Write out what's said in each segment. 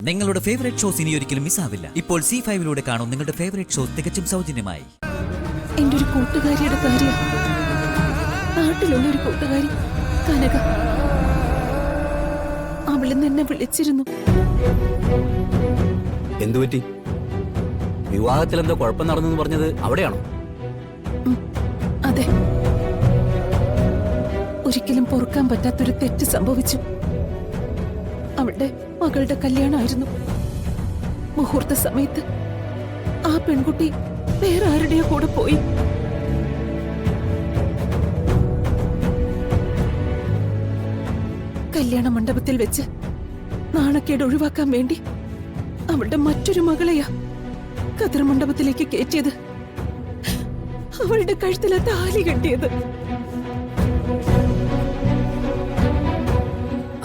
നിങ്ങളുടെ favourite shows ഇനി ഒരിക്കലും മിസ്സാവില്ല. ഇപ്പോൾ C5 കാണും നിങ്ങളുടെ ഫേവറേറ്റ് ഷോസ് തികച്ചും സൗജന്യമായി. എന്റെ ഒരു കൂട്ടുകാരിയുടെ കാര്യം, നാട്ടിലുള്ള ഒരു കൂട്ടുകാരി കനക, അവളിന്ന് എന്നെ വിളിച്ചിരുന്നു. എന്തുപറ്റി? വിവാഹത്തിൽ എന്തോ കുഴപ്പം നടന്നു പറഞ്ഞത് അവിടെയാണോ? അതെ, ഒരിക്കലും പൊറുക്കാൻ പറ്റാത്തൊരു തെറ്റ് സംഭവിച്ചു. അവളുടെ മകളുടെ കല്യാണമായിരുന്നു. മുഹൂർത്ത സമയത്ത് ആ പെൺകുട്ടി വേറെ ആരുടെയോ കൂടെ പോയി. കല്യാണ മണ്ഡപത്തിൽ വെച്ച് നാണക്കേട് ഒഴിവാക്കാൻ വേണ്ടി അവളുടെ മറ്റൊരു മകളെയാ കതിർ മണ്ഡപത്തിലേക്ക് കയറ്റിയത്. അവളുടെ കഴുത്തിലെ താലി കെട്ടിയത്.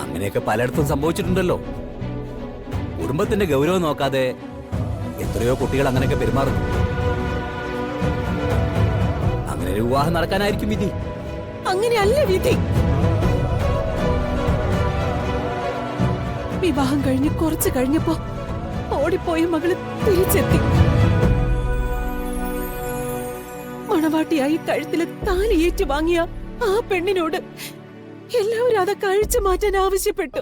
അങ്ങനെയൊക്കെ പലയിടത്തും സംഭവിച്ചിട്ടുണ്ടല്ലോ. കുടുംബത്തിന്റെ ഗൗരവം നോക്കാതെ എത്രയോ കുട്ടികൾ അങ്ങനെയൊക്കെ പെരുമാറുന്നു. അങ്ങനെ ഒരു വിവാഹം നടക്കാനായിരിക്കും വിധി. അങ്ങനെയല്ല വിധി. വിവാഹം കഴിഞ്ഞ് കുറച്ചു കഴിഞ്ഞപ്പോ ഓടിപ്പോയ മകള് തിരിച്ചെത്തി. മണവാട്ടിയായി കഴുത്തിലെ താലി ഏറ്റു വാങ്ങിയ ആ പെണ്ണിനോട് എല്ലാവരും അതൊക്കെ അഴിച്ചു മാറ്റാൻ ആവശ്യപ്പെട്ടു.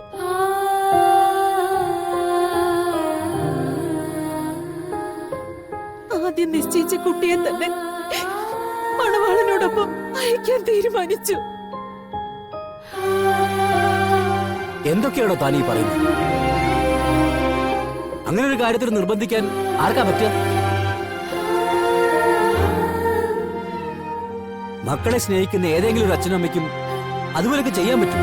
ആദ്യം നിശ്ചയിച്ച കുട്ടിയെ തന്നെ മണവാളനോടൊപ്പം അയക്കാൻ തീരുമാനിച്ചു. എന്തൊക്കെയാണോ താനീ പറയുന്നത്? അങ്ങനെ ഒരു കാര്യത്തിൽ നിർബന്ധിക്കാൻ ആർക്കാ പറ്റുക? മക്കളെ സ്നേഹിക്കുന്ന ഏതെങ്കിലും ഒരു അച്ഛനും അമ്മയ്ക്കും അതുപോലൊക്കെ ചെയ്യാൻ പറ്റും?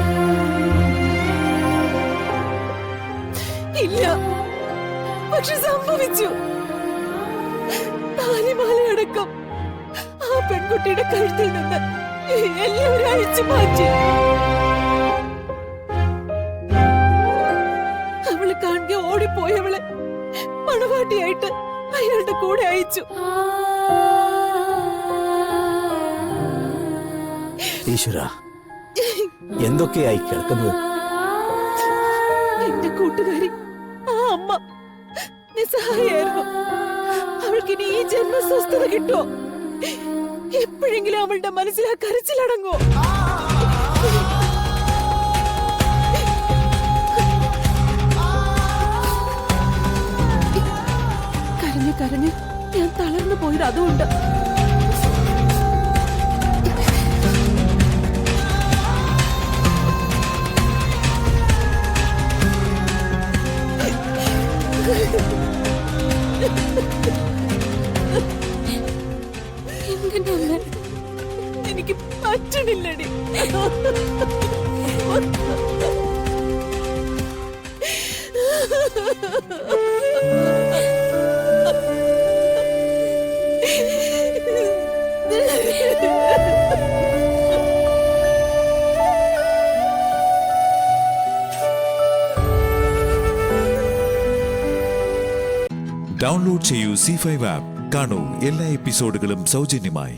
ഇല്ല, പക്ഷെ സംഭവിച്ചു. താലിമാലയടക്കം ആ പെൺകുട്ടിയുടെ കഴുത്തിൽ നിന്ന് എല്ലാവരും അഴിച്ചു മാറ്റി. അവള് കാണുക ഓടിപ്പോയവളെ മണവാട്ടിയായിട്ട് അയാളുടെ കൂടെ അയച്ചു. ഈശ്വര, എന്തൊക്കെയായി കേൾക്കുന്നത്? എന്റെ കൂട്ടുകാരി ആ അമ്മ നിസ്സഹായായിരുന്നു. അവൾക്കിനി ഈ ജന്മസ്വസ്ഥത കിട്ടുമോ? എപ്പോഴെങ്കിലും അവളുടെ മനസ്സിൽ ആ കരച്ചിലടങ്ങോ? കരഞ്ഞ് കരഞ്ഞ് ഞാൻ തളർന്നു പോയത് അതുകൊണ്ട്. എനിക്ക് പറ്റണില്ലടി. ഡൗൺലോഡ് ചെയ്യൂ C5 ആപ്പ്. കാണൂ എല്ലാ എപ്പിസോഡുകളും സൗജന്യമായി.